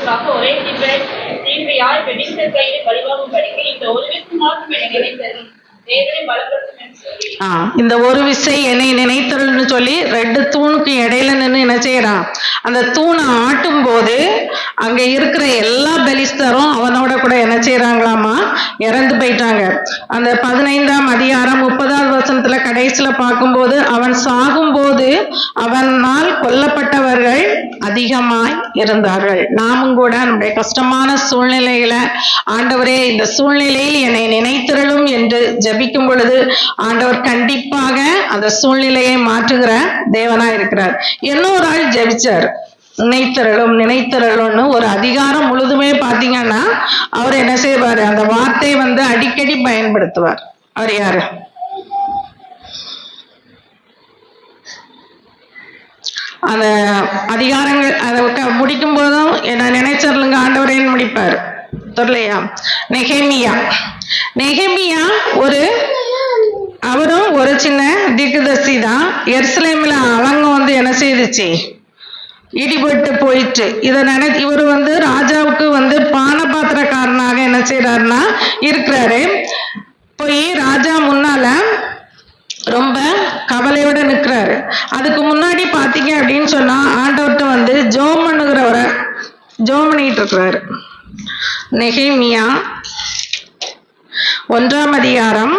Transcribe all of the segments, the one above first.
பாவங்களுக்காக ஒரே தீர்வையாய் பெலிஸ்தர் கையில் பழிவாங்கும்படிக்கு இந்த ஒரு விசை மாத்திரம் என்னை நினைத்தது தேவனை பலப்படுத்தும் என்று சொல்லி இந்த ஒரு விசை என்னை நினைத்தருள்னு சொல்லி 2 தூணுக்கு இடையில நின்று என்ன செய்யறான், அந்த தூணை ஆட்டும் போது அங்க இருக்கிற எல்லா பெலிஸ்தரும் அவனோட கூட என்ன செய்யறாங்களாமா, இறந்து போயிட்டாங்க. அந்த 15ஆம் அதிகாரம் 30வது வசனத்துல கடைசியில பார்க்கும்போது அவன் சாகும்போது அவனால் கொல்லப்பட்டவர்கள் அதிகமாய் இருந்தார்கள். நாமும் கூட நம்முடைய கஷ்டமான சூழ்நிலைகளை ஆண்டவரே இந்த சூழ்நிலையில் என்னை நினைத்திரளும் என்று ஜபிக்கும் பொழுது ஆண்டவர் கண்டிப்பாக அந்த சூழ்நிலையை மாற்றுகிற தேவனா இருக்கிறார். இன்னொரு ஆள் ஜபிச்சார், நினைத்தரலும்னு ஒரு அதிகாரம் முழுதுமே பாத்தீங்கன்னா அவர் என்ன செய்வாரு, அந்த வார்த்தையை அடிக்கடி பயன்படுத்துவார். அவர் யாரு? அந்த அதிகாரங்கள் அதை முடிக்கும் போதும் என்ன நினைச்சருளுங்க ஆண்டவரேன்னு முடிப்பார் தெரியலையா? நெகேமியா அவரும் ஒரு சின்ன தீர்க்கதரிசி தான். எருசலேம்ல அவங்க என்ன செய்துச்சு, இடிபட்டு போயிட்டு. இதை இவர் ராஜாவுக்கு பானபாத்திரக்காரனாக என்ன செய்யறாருன்னா இருக்கிறாரு. போய் ராஜா முன்னால ரொம்ப கவலையோட நிற்கிறாரு. அதுக்கு முன்னாடி பாத்தீங்க அப்படின்னு சொன்னா ஆண்டவர்கிட்ட ஜோம் பண்ணுகிறவரை ஜோம் பண்ணிட்டு இருக்கிறாரு. நெகேமியா 1ஆம் அதிகாரம்,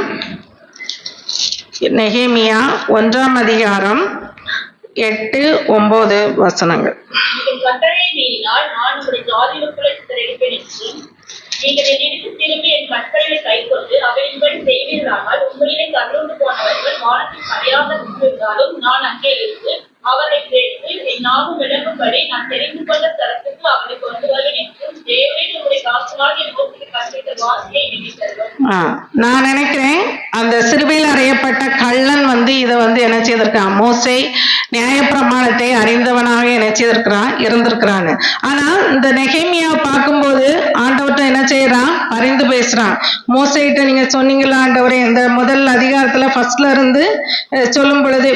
நெகேமியா 1ஆம் அதிகாரம் 8-9 வசனங்கள். கட்டளையை மீறினால் நான் உங்களை ஜாதிகளுக்குள்ளே சிதறடிப்பேன் என்றும் நீங்கள் என்னிடத்து திரும்பி என் கட்டளையை கைக்கொண்டு அவையின்படி செய்வீர்களானால் உங்களிலே கல்லூண்டு போனவர்கள் வானத்தில் அறியாத இருந்தாலும் நான் அங்கே இருந்து அவரை சேர்த்து என் நாமும் விளங்கும்படி நான் தெரிந்து கொண்ட தரத்துக்கு அவரை கொண்டு வருவேன் என்றும் தேவனே உங்களுடைய காசுவாக என் நோக்கில் கற்பித்த வாசியை நினைத்தருளும். நான் நினைக்கிறேன் அந்த சிலுவையில் அறையப்பட்ட கள்ளன் இதை என்ன செய்திருக்கான், மோசே நியாயப்பிரமாணத்தை அறிந்தவனாக என்ன செய்திருக்கிறான், இருந்திருக்கிறான்னு. ஆனா இந்த நெகேமியாவை பார்க்கும்போது ஆண்டவர்கிட்ட என்ன செய்யறான், பரிந்து பேசுறான். மோசைகிட்ட நீங்க சொன்னீங்களா ஆண்டவரே, இந்த முதல் அதிகாரத்துல ஃபர்ஸ்ட்ல இருந்து சொல்லும் பொழுது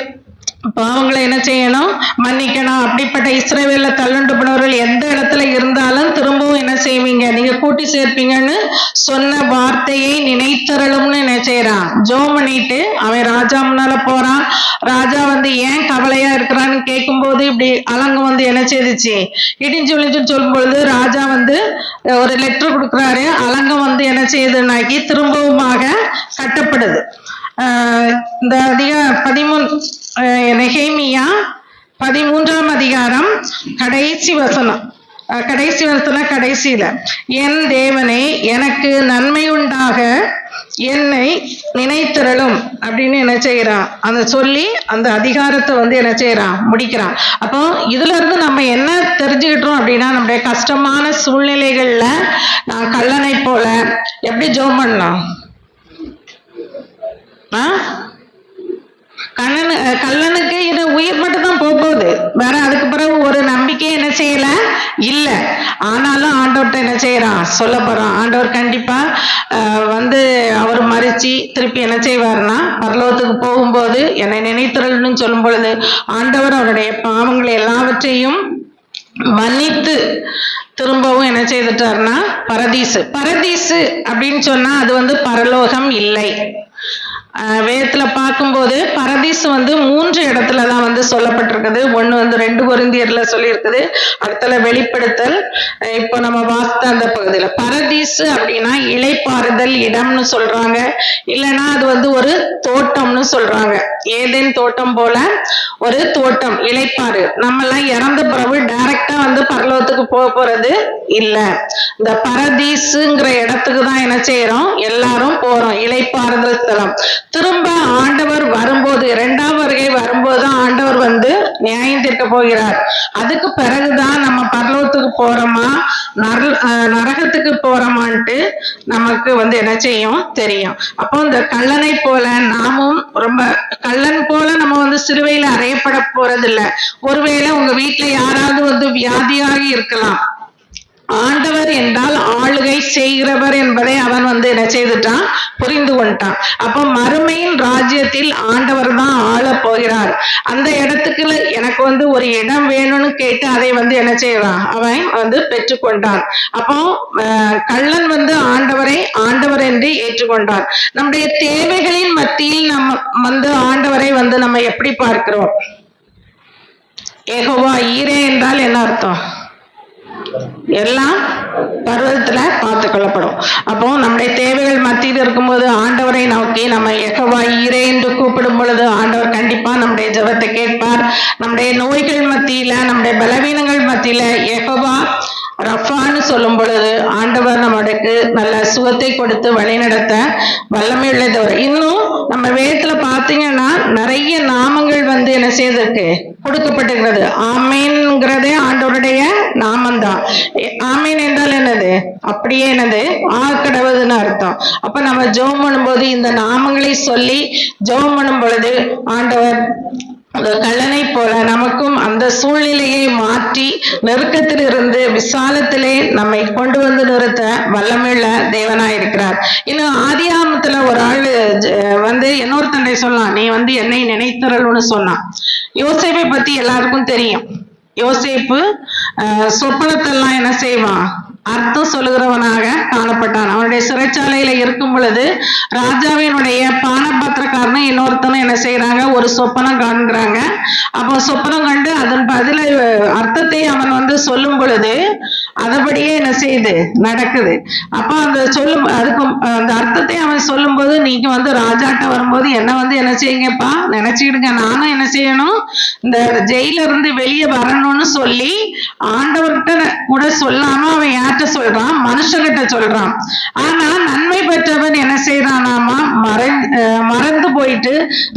பாவங்களை என்ன செய்யணும், மன்னிக்கணும். அப்படிப்பட்ட இஸ்ரவேல்ல தள்ளுண்டு போனவர்கள் எந்த இடத்துல இருந்தாலும் திரும்பவும் என்ன செய்வீங்க, நீங்க கூட்டி சேர்ப்பீங்கன்னு சொன்ன வார்த்தையை நினைத்தரலும்னு என்ன செய்யறான், ஜோம் பண்ணிட்டு அவன் ராஜா முன்னால போறான். ராஜா ஏன் கவலையா இருக்கிறான்னு கேட்கும் போது இப்படி அலங்கு என்ன செய்துச்சு, இடிஞ்சு விழிஞ்சு சொல்லும் பொழுது ராஜா ஒரு லெட்டர் கொடுக்குறாரு. அலங்கம் என்ன செய்யுதுன்னாக்கி திரும்பவுமாக கட்டப்படுது. இந்த நெகேமியா 13ஆம் அதிகாரம் கடைசி வசனம் கடைசியில என் தேவனே எனக்கு நன்மை உண்டாக என்னை நினைத்திரளும் அப்படின்னு என்ன செய்யறான், அந்த சொல்லி அந்த அதிகாரத்தை என்ன செய்யறான், முடிக்கிறான். அப்போ இதுல இருந்து நம்ம என்ன தெரிஞ்சுக்கிட்டோம் அப்படின்னா, நம்முடைய கஷ்டமான சூழ்நிலைகள்ல நான் கல்லனை போல எப்படி ஜெபம் பண்ணலாம். கல்லனுக்கு இது உயிர் மட்டும் தான் போகுது, வேற அதுக்கு பிறகு ஒரு நம்பிக்கை என்ன செய்யல இல்ல. ஆனாலும் ஆண்டவர்கிட்ட என்ன செய்யறான், சொல்ல போறான். ஆண்டவர் கண்டிப்பா அவர் மறிச்சு திருப்பி என்ன செய்வாருன்னா பரலோகத்துக்கு போகும்போது என்னை நினைத்திரள்னு சொல்லும் பொழுது ஆண்டவர் அவருடைய பாவங்களை எல்லாவற்றையும் மன்னித்து திரும்பவும் என்ன செய்துட்டாருன்னா பரதீசு அப்படின்னு சொன்னா அது பரலோகம் இல்லை. வேதத்துல பார்க்கும்போது பரதீசு 3 இடத்துலதான் சொல்லப்பட்டிருக்குது. ஒண்ணு 2 கொரிந்தியர்ல சொல்லியிருக்குது, அடுத்தல வெளிப்படுத்தல். இப்போ நம்ம வாசித்த அந்த பகுதியில பரதீசு அப்படின்னா இளைப்பாறுதல் இடம்னு சொல்றாங்க, இல்லைன்னா அது ஒரு தோட்டம்னு சொல்றாங்க. ஏதேன் தோட்டம் போல ஒரு தோட்டம், இளைப்பாறு. நம்ம எல்லாம் இறந்த பிறகு டைரக்டா பரலோகத்துக்கு போறது இல்ல. இந்த பரதீசுங்கிற இடத்துக்கு தான் என்ன செய்யறோம், எல்லாரும் போறோம், இளைப்பாறுதல் ஸ்தலம். திரும்ப ஆண்டவர் வரும்போது, 2ஆம் வருகை வரும்போது ஆண்டவர் நியாயம் தீர்க்க போகிறார். அதுக்கு பிறகுதான் நம்ம பரலோகத்துக்கு போறோமா நரகத்துக்கு போறோமான்ட்டு நமக்கு என்ன செய்யும் தெரியும். அப்போ இந்த கள்ளனை போல நாமும் ரொம்ப கள்ளன் போல நம்ம சிலுவையில அறையப்பட போறது இல்லை. ஒருவேளை உங்க வீட்டுல யாராவது வியாதியாகி இருக்கலாம், ஆண்டவர் என்றால் ஆளுகை செய்கிறவர் என்பதை அவன் என்ன செய்துட்டான், புரிந்து கொண்டான். அப்ப மறுமையின் ராஜ்யத்தில் ஆண்டவர் தான் ஆள போகிறார். அந்த இடத்துக்கு எனக்கு ஒரு இடம் வேணும்னு கேட்டு அதை என்ன செய்யறான், அவன் பெற்றுக்கொண்டான். அப்போ கள்ளன் ஆண்டவரை ஆண்டவர் என்று ஏற்றுக்கொண்டான். நம்முடைய தேவைகளின் மத்தியில் நம்ம ஆண்டவரை நம்ம எப்படி பார்க்கிறோம்? யெகோவா ஈரே என்றால் என்ன அர்த்தம்? எல்லாம் பர்வதத்துல பார்த்து கொள்ளப்படும். அப்போ நம்முடைய தேவைகள் மத்தியில் இருக்கும்போது ஆண்டவரை நோக்கி நம்ம யெகோவா ஈரே என்று கூப்பிடும் பொழுது ஆண்டவர் கண்டிப்பா நம்முடைய ஜெபத்தை கேட்பார். நம்முடைய நோய்கள் மத்தியில, நம்முடைய பலவீனங்கள் மத்தியில யெகோவா ரஃபான்னு சொல்லும் பொழுது ஆண்டவர் நம்மளுக்கு நல்ல சுகத்தை கொடுத்து வழி நடத்த வல்லமை உள்ளதவர். இன்னும் நம்ம வேதத்துல பாத்தீங்கன்னா நிறைய நாமங்கள் என்ன செய்திருக்கு, கொடுக்கப்பட்டிருக்கிறது. ஆமேன்ங்கிறதே ஆண்டவருடைய நாமந்தான். ஆமேன் என்றால் என்னது, அப்படியே என்னது, ஆக்கடவுதுன்னு அர்த்தம். அப்ப நம்ம ஜெபம் பண்ணும்போது இந்த நாமங்களை சொல்லி ஜெபம் பண்ணும் பொழுது ஆண்டவர் கள்ளனை போல நமக்கும் அந்த சூழ்நிலையை மாற்றி நெருக்கத்தில் இருந்து விசாலத்திலே நம்மை கொண்டு நிறுத்த வல்லமையுள்ள தேவனாயிருக்கிறார். இன்னும் ஆதியாமத்துல ஒரு ஆளு இன்னொருத்தண்டை சொல்லலாம், நீ என்னை நினைத்தரல்னு சொன்னான். யோசேப்பை பத்தி எல்லாருக்கும் தெரியும். யோசேப்பு சொப்பனத்தெல்லாம் என்ன செய்வான், அர்த்தம் சொல்லுகிறவனாக காணப்பட்டான். அவனுடைய சிறைச்சாலையில இருக்கும் பொழுது ராஜாவினுடைய பானபாத்திரக்காரனும் இன்னொருத்தனும் என்ன செய்யறாங்க, ஒரு சொப்பனம் காண்கிறாங்க. அப்போ சொப்பனம் கண்டு அதன் பதில அர்த்தத்தை அவன் சொல்லும் பொழுது அதுபடியே என்ன செய்யுது, நடக்குது. அப்ப அதுக்கு அந்த அர்த்தத்தை அவன் சொல்லும் போது, நீங்க ராஜாட்ட வரும்போது என்ன செய்யுங்கப்பா, நினைச்சுக்கிடுங்க, நானும் என்ன செய்யணும், இந்த ஜெயில இருந்து வெளியே வரணும்னு சொல்லி ஆண்டவர்கிட்ட கூட சொல்லாம அவன் யார்கிட்ட சொல்றான், மனுஷகிட்ட சொல்றான். ஆனா நன்மை பெற்றவன் என்ன செய்யறானாமா, மறந்து போயிட்டு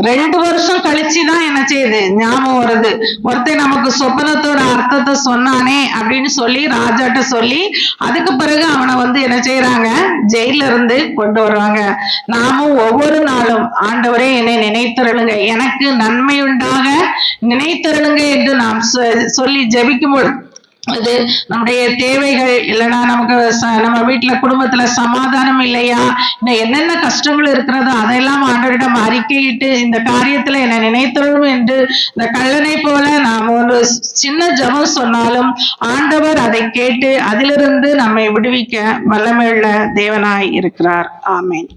2 வருஷம் கழிச்சுதான் என்ன செய்யுது, ஞாபகம் வருது. ஒருத்தன் நமக்கு சொப்பனத்தோட அர்த்தத்தை சொன்னானே அப்படின்னு சொல்லி ராஜாட்ட சொல்லி அதுக்கு பிறகு அவனை என்ன செய்யறாங்க, ஜெயில இருந்து கொண்டு வருவாங்க. நாமும் ஒவ்வொரு நாளும் ஆண்டவரே என்னை நினைத்தருளுங்க, எனக்கு நன்மை உண்டாக நினைத்தருளுங்க என்று நாம் சொல்லி ஜெபிக்கும்போது அது நம்முடைய தேவைகள் இல்லைன்னா நமக்கு நம்ம வீட்டுல குடும்பத்துல சமாதானம் இல்லையா, இன்னும் என்னென்ன கஷ்டங்கள் இருக்கிறதோ அதையெல்லாம் ஆண்டவரிடம் அறிக்கையிட்டு இந்த காரியத்துல என்னை நினைத்தரும் என்று இந்த கள்ளனை போல நாம் ஒரு சின்ன ஜெபம் சொன்னாலும் ஆண்டவர் அதை கேட்டு அதிலிருந்து நம்மை விடுவிக்க வல்லமையுள்ள தேவனாய் இருக்கிறார். ஆமென்.